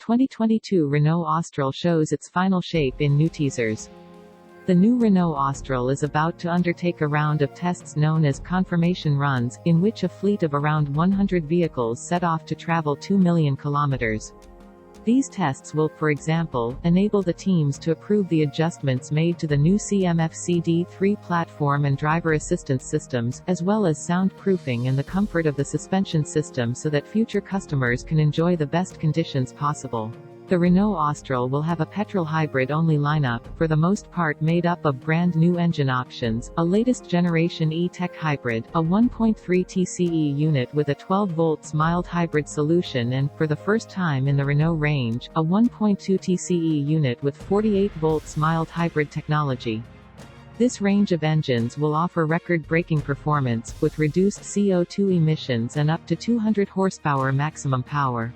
2022 Renault AUSTRAL shows its final shape in new teasers. The new Renault AUSTRAL is about to undertake a round of tests known as confirmation runs, in which a fleet of around 100 vehicles set off to travel 2 million kilometers. These tests will, for example, enable the teams to approve the adjustments made to the new CMF-CD3 platform and driver assistance systems, as well as soundproofing and the comfort of the suspension system so that future customers can enjoy the best conditions possible. The Renault AUSTRAL will have a petrol hybrid-only lineup, for the most part made up of brand new engine options, a latest generation E-Tech hybrid, a 1.3 TCE unit with a 12-volt mild hybrid solution and, for the first time in the Renault range, a 1.2 TCE unit with 48 volts mild hybrid technology. This range of engines will offer record braking performance, with reduced CO2 emissions and up to 200 horsepower maximum power.